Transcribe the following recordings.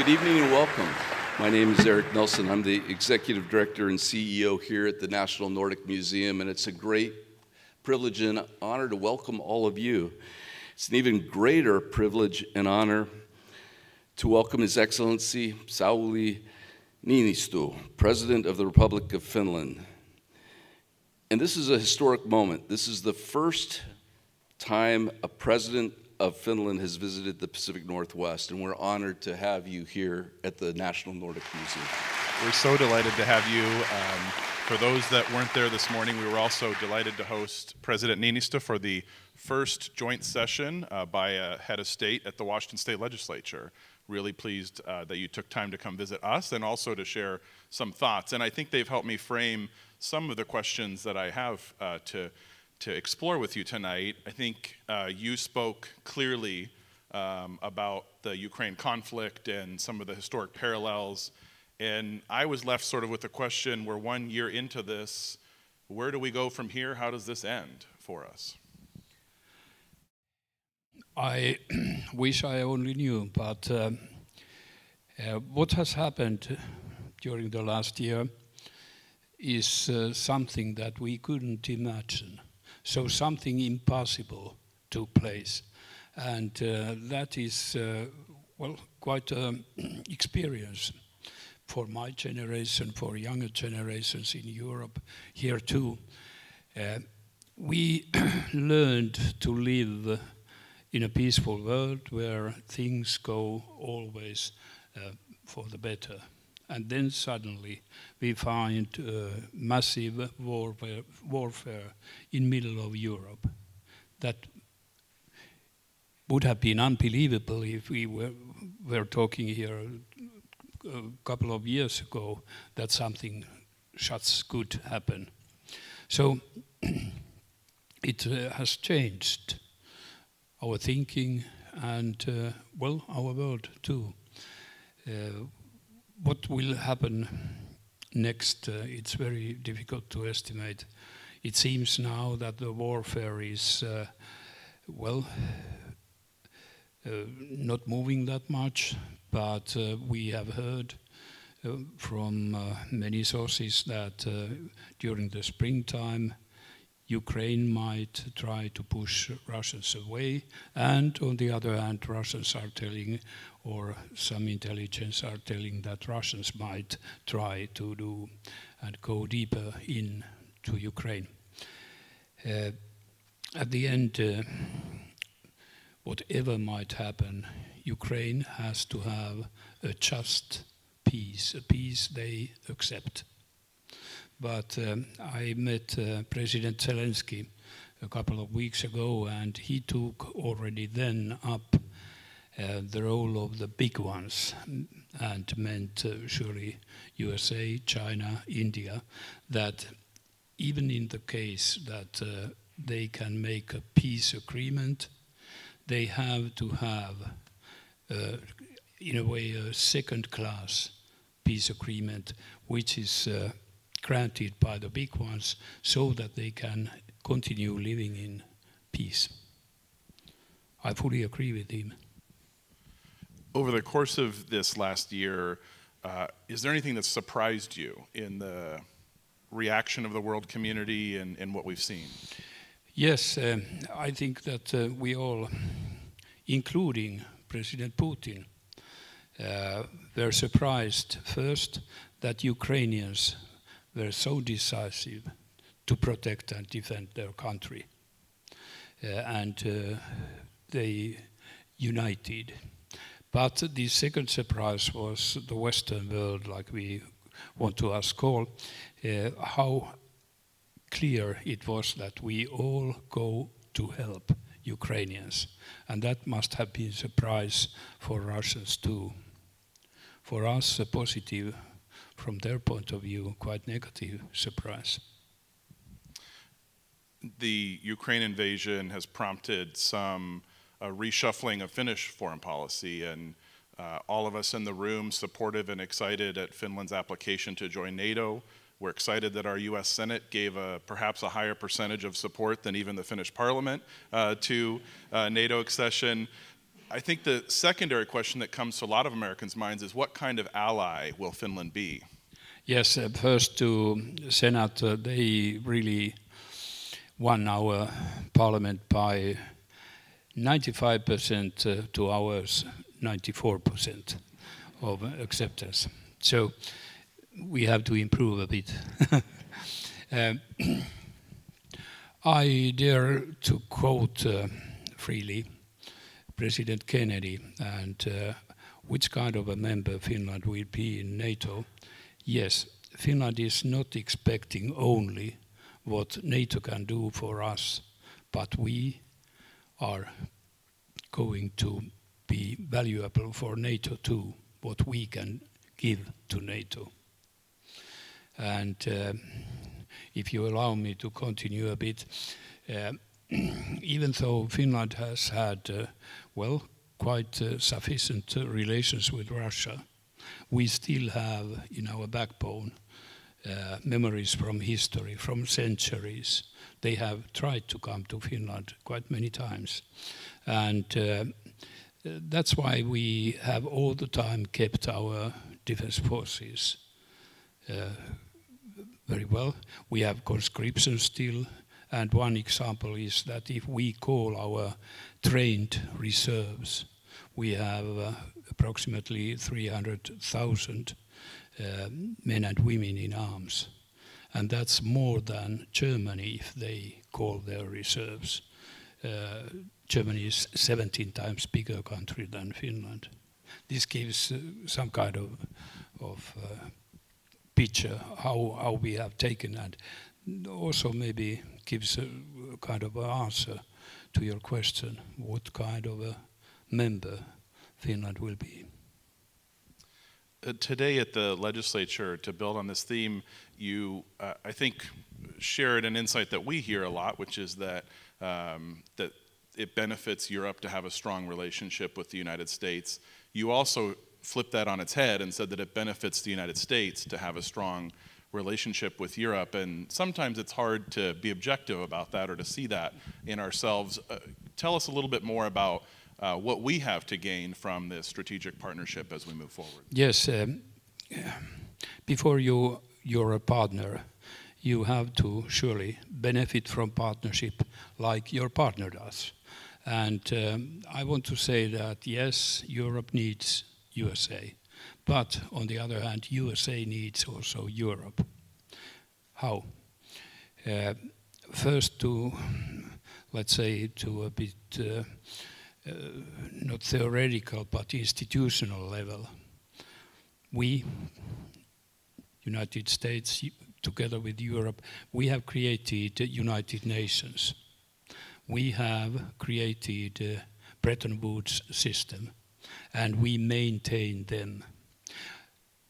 Good evening and welcome. My name is Eric Nelson. I'm the Executive Director and CEO here at the National Nordic Museum, and it's a great privilege and honor to welcome all of you. It's an even greater privilege and honor to welcome His Excellency Sauli Niinisto, President of the Republic of Finland. And this is a historic moment. This is the first time a president of Finland has visited the Pacific Northwest, and we're honored to have you here at the National Nordic Museum. We're so delighted to have you. For those that weren't there this morning, we were also delighted to host President Niinisto for the first joint session by a head of state at the Washington State Legislature. Really pleased that you took time to come visit us and also to share some thoughts. And I think they've helped me frame some of the questions that I have to explore with you tonight. I think you spoke clearly about the Ukraine conflict and some of the historic parallels. And I was left sort of with the question, we're 1 year into this, where do we go from here? How does this end for us? I wish I only knew, but what has happened during the last year is something that we couldn't imagine. So something impossible took place. And that is, quite an experience for my generation, for younger generations in Europe, here too. We learned to live in a peaceful world where things go always for the better. And then suddenly we find massive warfare in middle of Europe. That would have been unbelievable if we were talking here a couple of years ago that something such could happen. So it has changed our thinking and, our world too. What will happen next, it's very difficult to estimate. It seems now that the warfare is, not moving that much, but we have heard from many sources that during the springtime, Ukraine might try to push Russians away, and on the other hand, Russians are telling, or some intelligence are telling that Russians might try to do and go deeper into Ukraine. At the end, whatever might happen, Ukraine has to have a just peace, a peace they accept. But I met President Zelensky a couple of weeks ago, and he took already then up the role of the big ones, and meant surely USA, China, India, that even in the case that they can make a peace agreement, they have to have, in a way, a second-class peace agreement, which is granted by the big ones so that they can continue living in peace. I fully agree with him. Over the course of this last year, is there anything that surprised you in the reaction of the world community and what we've seen? Yes, I think that we all, including President Putin, were surprised first that Ukrainians were so decisive to protect and defend their country. And they united. But the second surprise was the Western world, like we want to us call, how clear it was that we all go to help Ukrainians. And that must have been a surprise for Russians too. For us, a positive, from their point of view, quite negative surprise. The Ukraine invasion has prompted some reshuffling of Finnish foreign policy, and all of us in the room supportive and excited at Finland's application to join NATO. We're excited that our US Senate gave perhaps a higher percentage of support than even the Finnish parliament to NATO accession. I think the secondary question that comes to a lot of Americans' minds is what kind of ally will Finland be? Yes, first to Senate, they really won our parliament by 95% to ours 94% of acceptance. So we have to improve a bit. I dare to quote freely President Kennedy and which kind of a member Finland will be in NATO. Yes, Finland is not expecting only what NATO can do for us, but we are going to be valuable for NATO too, what we can give to NATO. And if you allow me to continue a bit, even though Finland has had, quite sufficient relations with Russia, we still have in our backbone memories from history, from centuries. They have tried to come to Finland quite many times. And that's why we have all the time kept our defense forces very well. We have conscription still. And one example is that if we call our trained reserves, we have approximately 300,000 men and women in arms. And that's more than Germany if they call their reserves. Germany is 17 times bigger country than Finland. This gives some kind of picture how we have taken, and also maybe gives a kind of an answer to your question, what kind of a member Finland will be. Today at the legislature, to build on this theme, you, I think, shared an insight that we hear a lot, which is that that it benefits Europe to have a strong relationship with the United States. You also flipped that on its head and said that it benefits the United States to have a strong relationship with Europe, and sometimes it's hard to be objective about that or to see that in ourselves. Tell us a little bit more about what we have to gain from this strategic partnership as we move forward. Yes, before you're a partner, you have to surely benefit from partnership like your partner does. And I want to say that yes, Europe needs USA, but on the other hand, USA needs also Europe. How? First to, let's say, to a bit not theoretical but institutional level. We, United States, together with Europe, we have created the United Nations. We have created a Bretton Woods system, and we maintain them.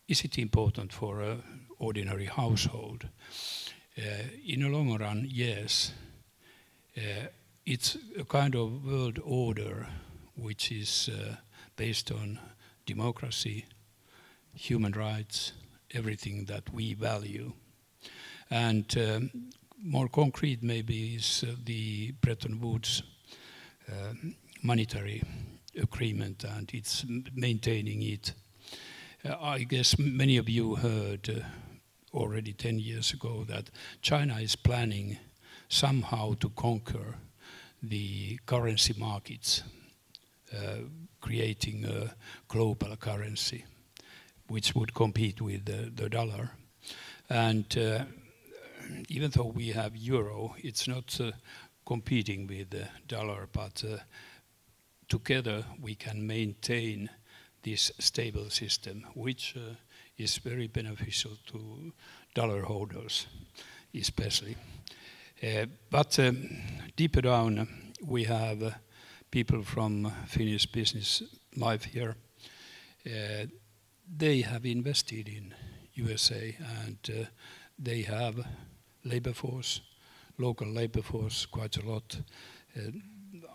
Is it important for an ordinary household? In the long run, yes. It's a kind of world order which is based on democracy, human rights, everything that we value. And more concrete maybe is the Bretton Woods monetary agreement, and it's maintaining it. I guess many of you heard already 10 years ago that China is planning somehow to conquer the currency markets, creating a global currency which would compete with the dollar. And even though we have euro, it's not competing with the dollar, but together we can maintain this stable system, which is very beneficial to dollar holders, especially. But deeper down, we have people from Finnish business life here. They have invested in USA, and they have labor force, local labor force, quite a lot.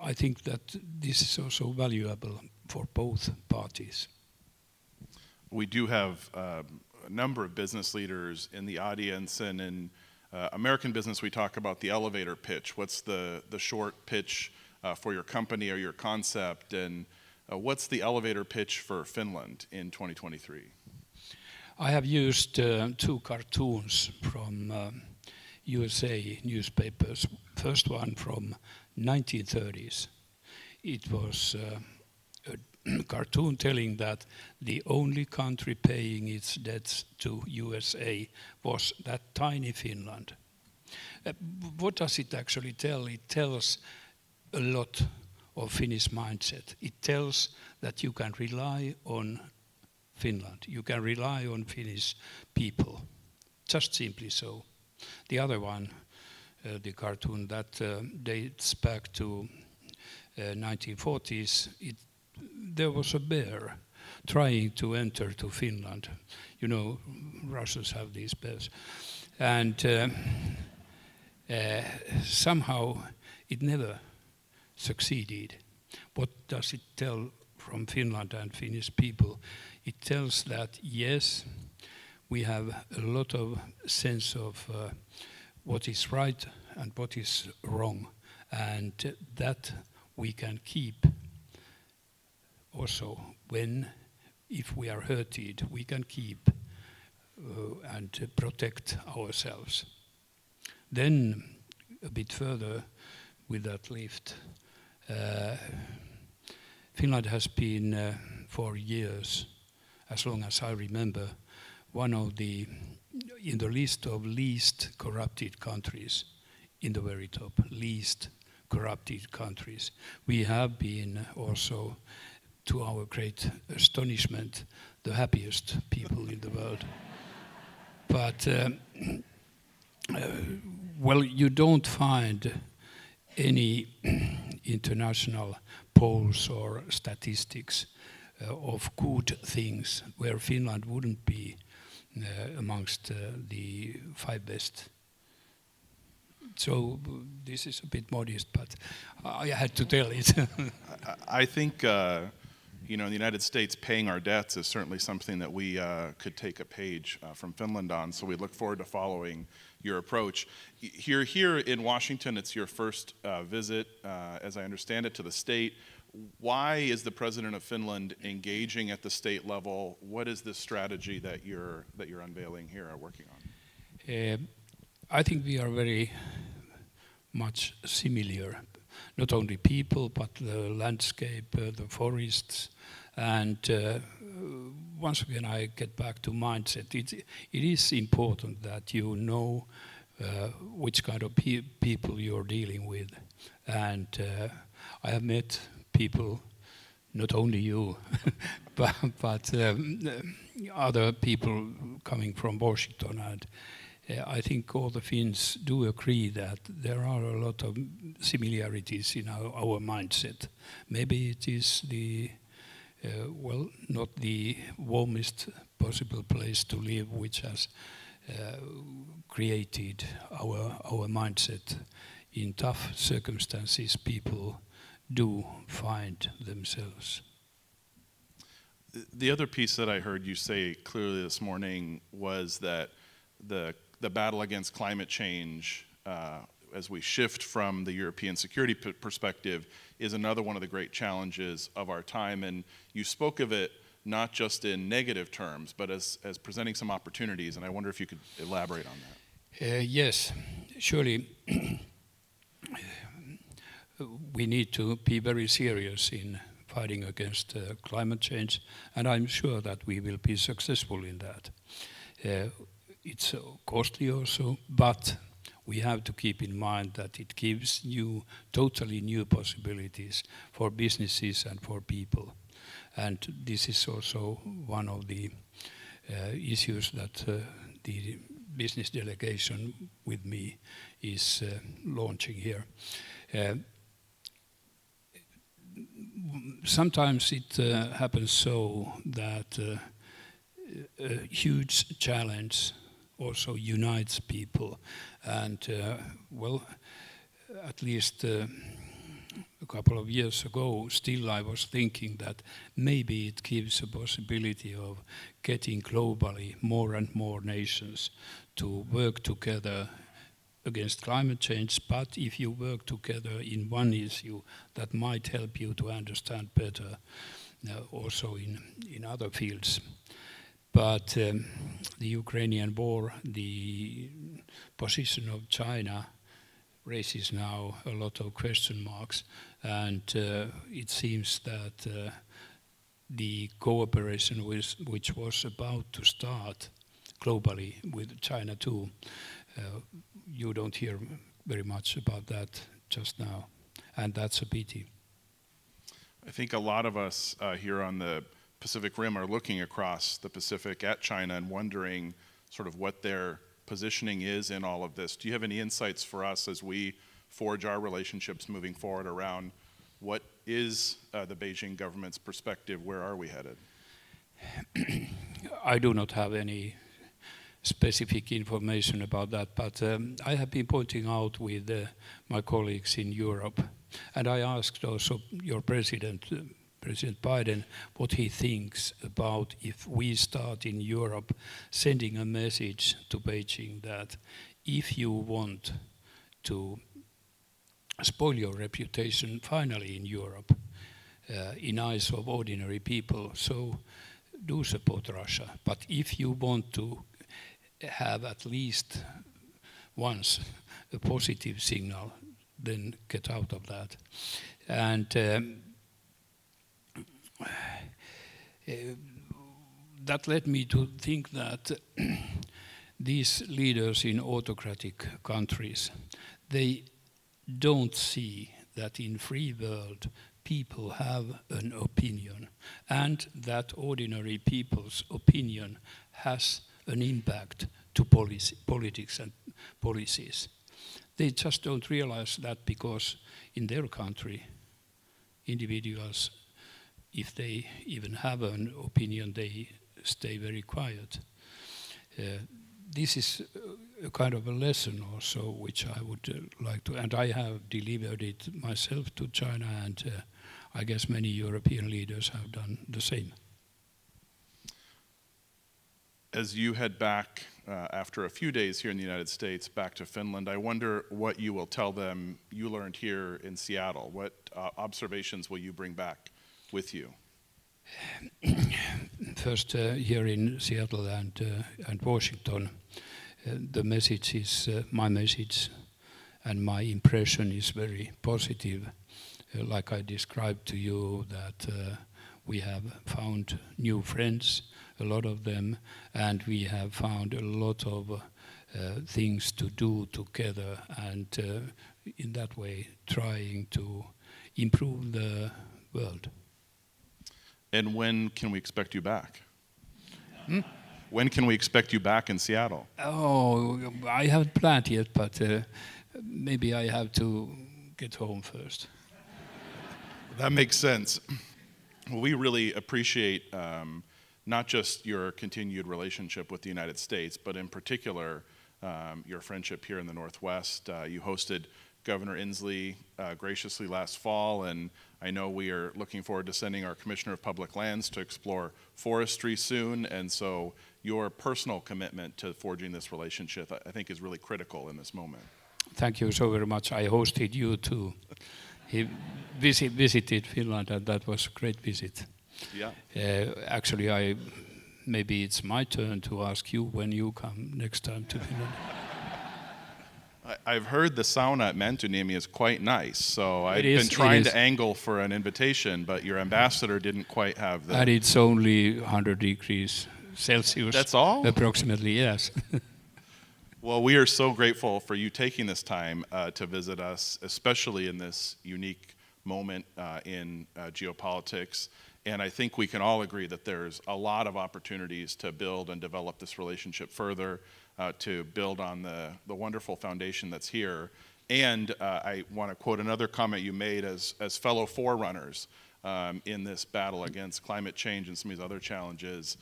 I think that this is also valuable for both parties. We do have a number of business leaders in the audience, and in American business we talk about the elevator pitch. What's the short pitch for your company or your concept? And What's the elevator pitch for Finland in 2023? I have used two cartoons from USA newspapers. First one from 1930s. It was a cartoon telling that the only country paying its debts to USA was that tiny Finland. What does it actually tell? It tells a lot of Finnish mindset. It tells that you can rely on Finland. You can rely on Finnish people. Just simply so. The other one, the cartoon that dates back to 1940s, there was a bear trying to enter to Finland. You know, Russians have these bears. And somehow it never succeeded. What does it tell from Finland and Finnish people? It tells that, yes, we have a lot of sense of what is right and what is wrong, and that we can keep also if we are hurted, we can keep and protect ourselves. Then a bit further with that lift, Finland has been for years, as long as I remember, one of in the list of least corrupted countries, in the very top, least corrupted countries. We have been also, to our great astonishment, the happiest people in the world. But, well, you don't find any international polls or statistics of good things where Finland wouldn't be amongst the 5 best. So this is a bit modest, but I had to tell it. I think, in the United States, paying our debts is certainly something that we could take a page from Finland on. So we look forward to following your approach. Here in Washington, it's your first visit, as I understand it, to the state. Why is the president of Finland engaging at the state level? What is the strategy that you're unveiling here or working on? I think we are very much similar, not only people, but the landscape, the forests, and once again I get back to mindset. It is important that you know which kind of people you're dealing with, and I have met people, not only you, but other people coming from Washington, and I think all the Finns do agree that there are a lot of similarities in our mindset. Maybe it is not the warmest possible place to live, which has created our mindset. In tough circumstances, people do find themselves. The other piece that I heard you say clearly this morning was that the battle against climate change, as we shift from the European security perspective, is another one of the great challenges of our time. And you spoke of it not just in negative terms, but as presenting some opportunities. And I wonder if you could elaborate on that. Yes, surely we need to be very serious in fighting against climate change, and I'm sure that we will be successful in that. It's costly also, but we have to keep in mind that it gives totally new possibilities for businesses and for people. And this is also one of the issues that the business delegation with me is launching here. Sometimes it happens so that a huge challenge also unites people, and at least a couple of years ago, still I was thinking that maybe it gives a possibility of getting globally more and more nations to work together against climate change, but if you work together in one issue, that might help you to understand better also in other fields. But the Ukrainian war, the position of China raises now a lot of question marks, and it seems that the cooperation which was about to start globally with China too, you don't hear very much about that just now, and that's a pity. I think a lot of us here on the Pacific Rim are looking across the Pacific at China and wondering sort of what their positioning is in all of this. Do you have any insights for us as we forge our relationships moving forward around what is the Beijing government's perspective? Where are we headed? I do not have any specific information about that, but I have been pointing out with my colleagues in Europe, and I asked also your President Biden, what he thinks about if we start in Europe sending a message to Beijing that if you want to spoil your reputation finally in Europe, in eyes of ordinary people, so do support Russia. But if you want to have at least once a positive signal, then get out of that. And that led me to think that these leaders in autocratic countries, they don't see that in free world people have an opinion, and that ordinary people's opinion has an impact to politics and policies. They just don't realize that because in their country, individuals, if they even have an opinion, they stay very quiet. This is a kind of a lesson also, which I would like to, and I have delivered it myself to China, and I guess many European leaders have done the same. As you head back after a few days here in the United States, back to Finland, I wonder what you will tell them you learned here in Seattle. What observations will you bring back with you? First, here in Seattle and Washington, the message is my message, and my impression is very positive. Like I described to you, that we have found new friends, a lot of them, and we have found a lot of things to do together, and in that way trying to improve the world. And when can we expect you back? When can we expect you back in Seattle? Oh, I haven't planned yet, but maybe I have to get home first. That makes sense. Well, we really appreciate not just your continued relationship with the United States, but in particular your friendship here in the Northwest. You hosted Governor Inslee graciously last fall, and I know we are looking forward to sending our Commissioner of Public Lands to explore forestry soon, and so your personal commitment to forging this relationship, I think, is really critical in this moment. Thank you so very much. I hosted you too. He visited Finland, and that was a great visit. Yeah. Actually, maybe it's my turn to ask you when you come next time to Finland. I've heard the sauna at Mäntyniemi is quite nice, so I've is, been trying to angle for an invitation, but your ambassador didn't quite have that. And it's only 100 degrees Celsius. That's all? Approximately, yes. Well, we are so grateful for you taking this time to visit us, especially in this unique moment in geopolitics. And I think we can all agree that there's a lot of opportunities to build and develop this relationship further, to build on the wonderful foundation that's here. And I want to quote another comment you made as fellow forerunners in this battle against climate change and some of these other challenges,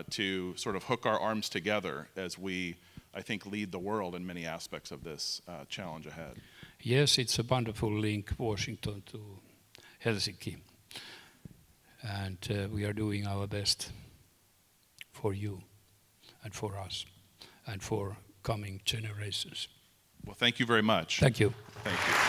to sort of hook our arms together as we, I think, lead the world in many aspects of this challenge ahead. Yes, it's a wonderful link, Washington to Helsinki. And we are doing our best for you and for us and for coming generations. Well, thank you very much. Thank you. Thank you.